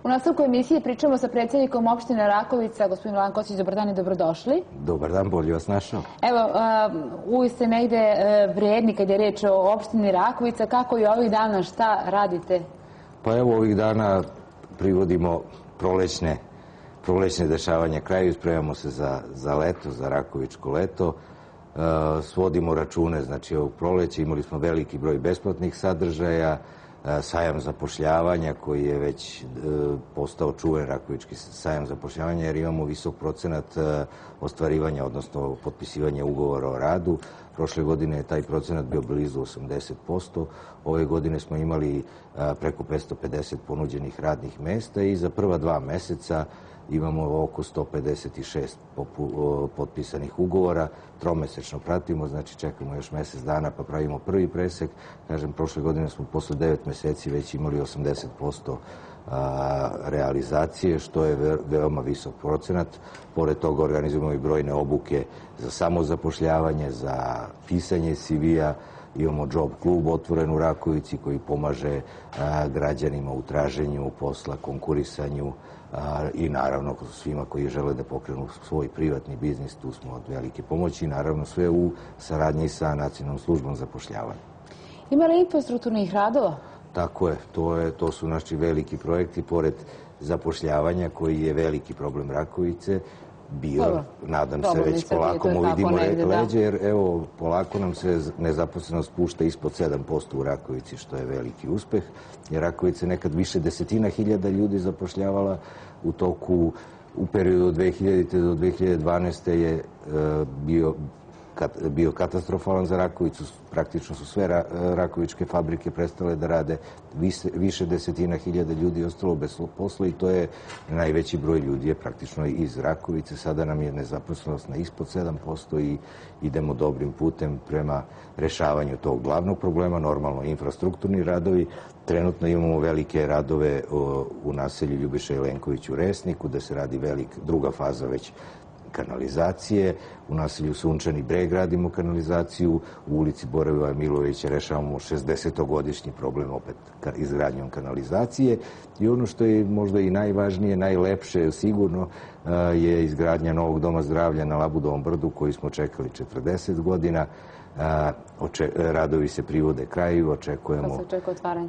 U nastavku emisije pričamo sa predsjednikom opštine Rakovica, gospodin Milan Kostić. Dobar dan i dobrodošli. Dobar dan, bolje vas našao. Evo, uvijek ste negde vrijedni kad je reč o opštini Rakovica. Kako i ovih dana, šta radite? Pa evo, ovih dana privodimo prolećne dešavanja kraju, spremamo se za leto, za Rakovičko leto. Svodimo račune, znači ovog proleća imali smo veliki broj besplatnih sadržaja, sajam zapošljavanja koji je već postao čuven Rakovički sajam zapošljavanja jer imamo visok procenat ostvarivanja, odnosno potpisivanja ugovora o radu. Prošle godine je taj procenat bio blizu 80%. Ove godine smo imali preko 550 ponuđenih radnih mesta i za prva 2 meseca imamo oko 156 potpisanih ugovora. Tromesečno pratimo, znači čekamo još mesec dana pa pravimo prvi presek. Kažem, prošle godine smo posle 9 meseci već imali 80% realizacije, što je veoma visok procenat. Pored toga organizujemo i brojne obuke za samozapošljavanje, za pisanje CV-a. Imamo job klub otvoren u Rakovici koji pomaže građanima u traženju posla, konkurisanju i naravno svima koji žele da pokrenu svoj privatni biznis, tu smo od velike pomoći i naravno sve u saradnji sa Nacionalnom službom zapošljavanja. Ima li infrastrukturnih radova? Tako je, to su naši veliki projekti, pored zapošljavanja koji je veliki problem Rakovice, bio, nadam se, već polako mu vidimo leđe, jer evo, polako nam se nezaposlenost spušta ispod 7% u Rakovici, što je veliki uspeh, jer Rakovica je nekad više desetina hiljada ljudi zapošljavala u periodu od 2000. do 2012. je bio katastrofalan za Rakovicu, praktično su sve rakovičke fabrike prestale da rade, više desetina hiljada ljudi je ostalo bez posla i to je najveći broj ljudi je praktično iz Rakovice. Sada nam je nezaposlenost na ispod 7% i idemo dobrim putem prema rešavanju tog glavnog problema, normalno infrastrukturni radovi. Trenutno imamo velike radove u naselju Ljubiša Jelenković u Resniku, da se radi druga faza već kanalizacije. U naselju Sunčani Breg radimo kanalizaciju, u ulici Borovivoja Milovića rešavamo 60-godišnji problem opet izgradnjom kanalizacije i ono što je možda i najvažnije, najlepše sigurno je izgradnja novog doma zdravlja na Labudovom brdu koji smo čekali 40 godina. Radovi se privode kraju, očekujemo... Kad se očekuje otvaranje?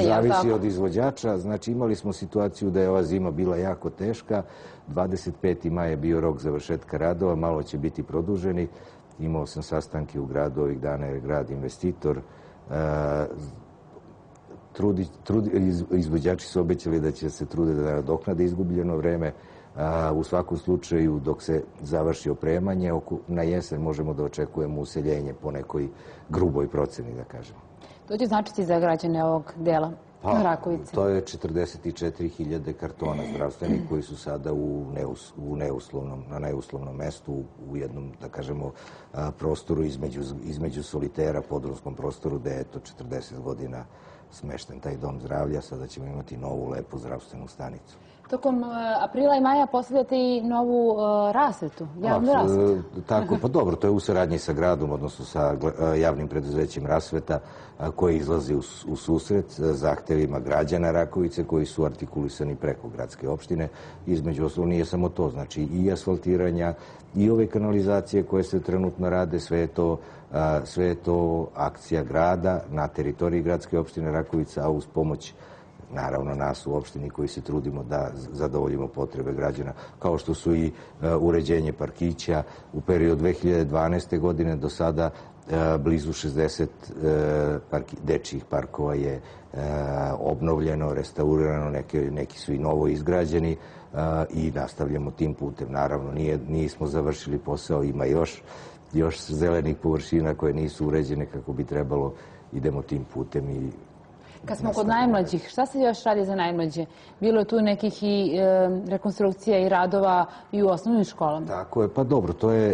Zavisi od izvođača. Znači imali smo situaciju da je ova zima bila jako teška. 25. maj je bio rok završetka radova, malo će biti produženi. Imao sam sastanke u gradu ovih dana jer je grad investitor. Izvođači su obećali da će se trude da nadoknade izgubljeno vreme. U svakom slučaju, dok se završi opremanje, na jesen možemo da očekujemo useljenje po nekoj gruboj proceni, da kažemo. To će značiti za građane ovog dela Rakovice? To je 44.000 kartona zdravstvenih koji su sada na neuslovnom mestu, u jednom, da kažemo, prostoru između solitera, podrumskom prostoru, gde je to 40 godina smešten taj dom zdravlja. Sada ćemo imati novu, lepu zdravstvenu stanicu. Tokom aprila i maja postavljate i novu rasvetu, javnu rasvetu. Tako, pa dobro, to je u saradnji sa gradom, odnosno sa javnim preduzećem Rasveta, koji izlazi u susret zahtevima građana Rakovice koji su artikulisani preko gradske opštine. Između ostalog nije samo to, znači i asfaltiranja i ove kanalizacije koje se trenutno rade, sve je to akcija grada na teritoriji gradske opštine Rakovica, a uz pomoć naravno nas u opštini koji se trudimo da zadovoljimo potrebe građana, kao što su i uređenje parkića. U periodu 2012. godine do sada blizu 60 dečjih parkova je obnovljeno, restaurirano, neki su i novo izgrađeni i nastavljamo tim putem. Naravno, nismo završili posao, ima još zelenih površina koje nisu uređene kako bi trebalo, idemo tim putem i... Kad smo kod najmlađih, šta se još radi za najmlađe? Bilo je tu nekih i rekonstrukcija i radova i u osnovnim školama? Tako je, pa dobro,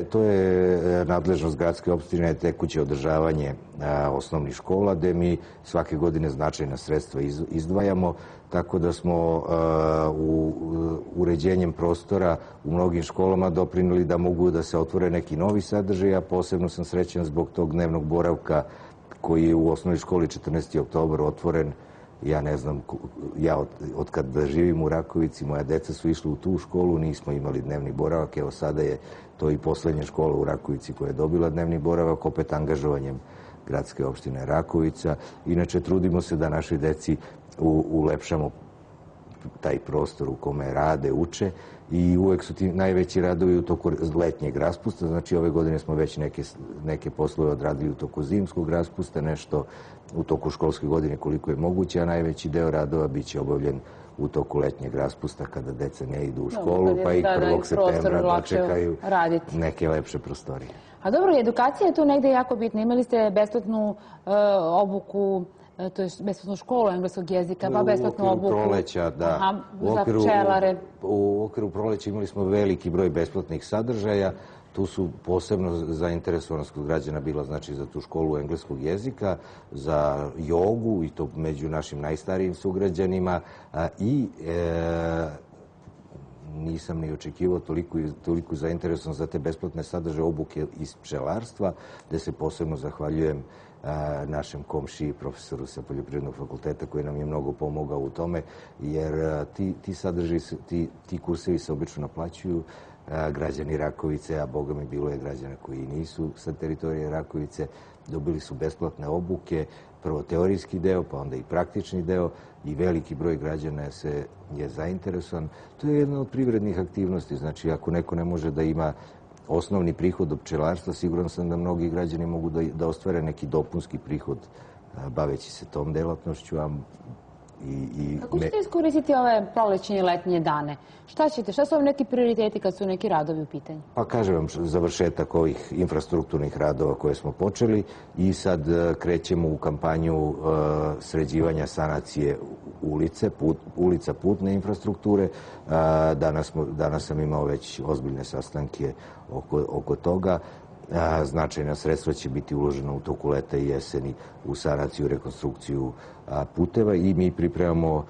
to je nadležnost gradske opštine, tekuće održavanje osnovnih škola, gde mi svake godine značajna sredstva izdvajamo, tako da smo uređenjem prostora u mnogim školama doprineli da mogu da se otvore neki novi sadržaj, a posebno sam srećan zbog tog dnevnog boravka koji je u osnovnoj školi 14. oktobar otvoren Ja ne znam, ja od kad živim u Rakovici, moja deca su išla u tu školu, nismo imali dnevni boravak, evo sada je to i poslednja škola u Rakovici koja je dobila dnevni boravak, opet angažovanjem gradske opštine Rakovica. Inače, trudimo se da našoj deci ulepšamo taj prostor u kome rade, uče i uvek su ti najveći radovi u toku letnjeg raspusta. Znači, ove godine smo već neke poslove odradili u toku zimskog raspusta, nešto u toku školske godine koliko je moguće, a najveći deo radova biće obavljen u toku letnjeg raspusta kada deca ne idu u školu, pa ih 1. septembra dočekaju neke lepše prostorije. A dobro, edukacija je tu negde jako bitna. Imali ste besplatnu obuku, to je besplatnu školu engleskog jezika, pa besplatnu obuku proleća, da. Za pčelare. U okviru proleća imali smo veliki broj besplatnih sadržaja. Tu su posebno zainteresovanost kod građana bila, znači, za tu školu engleskog jezika, za jogu, i to među našim najstarijim sugrađanima, i nisam ni očekivao toliko zainteresovan za te besplatne sadržaje obuke iz pčelarstva, gde se posebno zahvaljujem našem komšiji, profesoru sa Poljoprivrednog fakulteta, koji nam je mnogo pomogao u tome, jer ti sadržaji, ti kursevi se obično naplaćuju. Građani Rakovice, a boga mi bilo je građana koji nisu sa teritorije Rakovice, dobili su besplatne obuke, prvo teorijski deo, pa onda i praktični deo, i veliki broj građana je zainteresovan. To je jedna od privrednih aktivnosti. Znači, ako neko ne može da ima osnovni prihod od pčelarstva, siguran sam da mnogi građani mogu da ostvare neki dopunski prihod baveći se tom delatnošću. Kako ćete iskoristiti ove prolećne i letnje dane? Šta su vam neki prioriteti kad su neki radovi u pitanju? Pa kažem vam, završetak ovih infrastrukturnih radova koje smo počeli i sad krećemo u kampanju sređivanja sanacije ulica putne infrastrukture. Danas sam imao već ozbiljne sastanke oko toga. Značajna sredstva će biti uložena u toku leta i jeseni u sanaciju, rekonstrukciju puteva, i mi pripremamo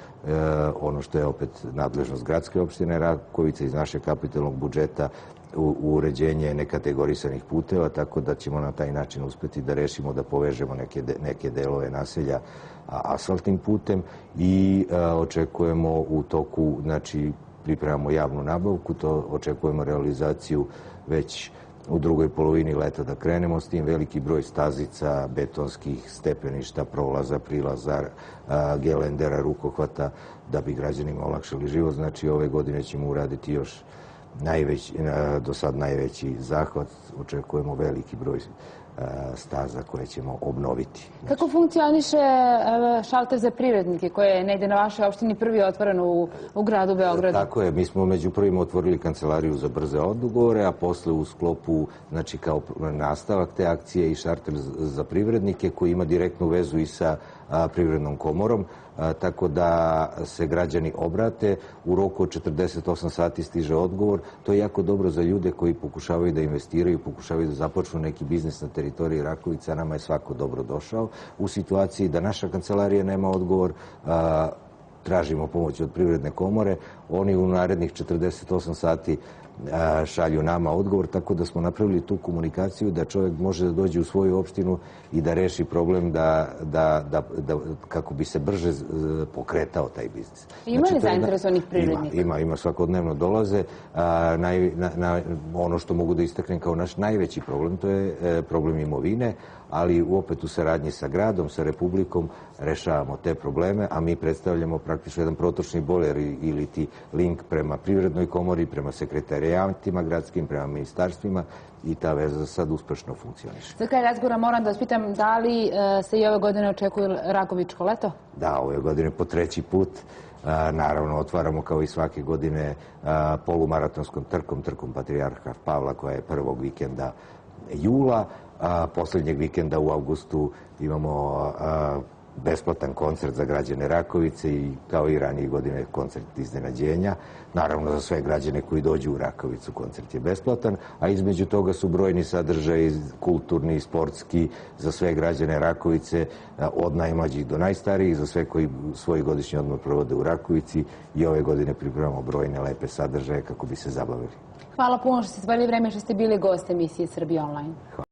ono što je opet nadležnost gradske opštine Rakovica iz našeg kapitalnog budžeta, u uređenje nekategorisanih puteva, tako da ćemo na taj način uspeti da rešimo da povežemo neke delove naselja asfaltnim putem, i očekujemo u toku, znači, pripremamo javnu nabavku, to očekujemo realizaciju već u drugoj polovini leta da krenemo s tim. Veliki broj stazica, betonskih stepeništa, prolaza, prilaza, gelendera, rukohvata, da bi građanima olakšali život. Znači, ove godine ćemo uraditi još do sad najveći zahvat. Očekujemo veliki broj staza koje ćemo obnoviti. Kako funkcioniše šalter za privrednike koji je negde na vašoj opštini prvi otvoren u gradu Beogradu? Tako je, mi smo među prvima otvorili kancelariju za brze odgovore, a posle u sklopu, znači kao nastavak te akcije, i šalter za privrednike koji ima direktnu vezu i sa Privrednom komorom, tako da se građani obrate. U roku od 48 sati stiže odgovor. To je jako dobro za ljude koji pokušavaju da investiraju, pokušavaju da započnu neki biznis na teritoriji Rakovice, a nama je svako dobro došao. U situaciji da naša kancelarija nema odgovor, tražimo pomoć od Privredne komore. Oni u narednih 48 sati šalju nama odgovor, tako da smo napravili tu komunikaciju da čovjek može da dođe u svoju opštinu i da reši problem kako bi se brže pokretao taj biznis. Ima li zainteresovanih privrednika? Ima, svakodnevno dolaze. Ono što mogu da istaknem kao naš najveći problem, to je problem imovine, ali opet u saradnji sa gradom, sa Republikom, rešavamo te probleme, a mi predstavljamo praktično jedan protočni bojler ili ti link prema Privrednoj komori, prema sekretarijatima gradskim, prema ministarstvima, i ta veza sad uspešno funkcioniše. Za kraj razgovora moram da vas pitam, da li se i ove godine očekuje Rakovičko leto? Da, ove godine po 3. put. Naravno, otvaramo kao i svake godine polumaratonskom trkom Patrijarha Pavla, koja je prvog vikenda jula. Poslednjeg vikenda u avgustu imamo besplatan koncert za građane Rakovice, i kao i ranije godine koncert iznenađenja. Naravno, za sve građane koji dođu u Rakovicu koncert je besplatan, a između toga su brojni sadržaji, kulturni, sportski, za sve građane Rakovice, od najmlađih do najstarijih, za sve koji svoj godišnji odmor provode u Rakovici, i ove godine pripremamo brojne lepe sadržaje kako bi se zabavili. Hvala puno što ste izdvojili vreme, što ste bili gost emisije Srbija online.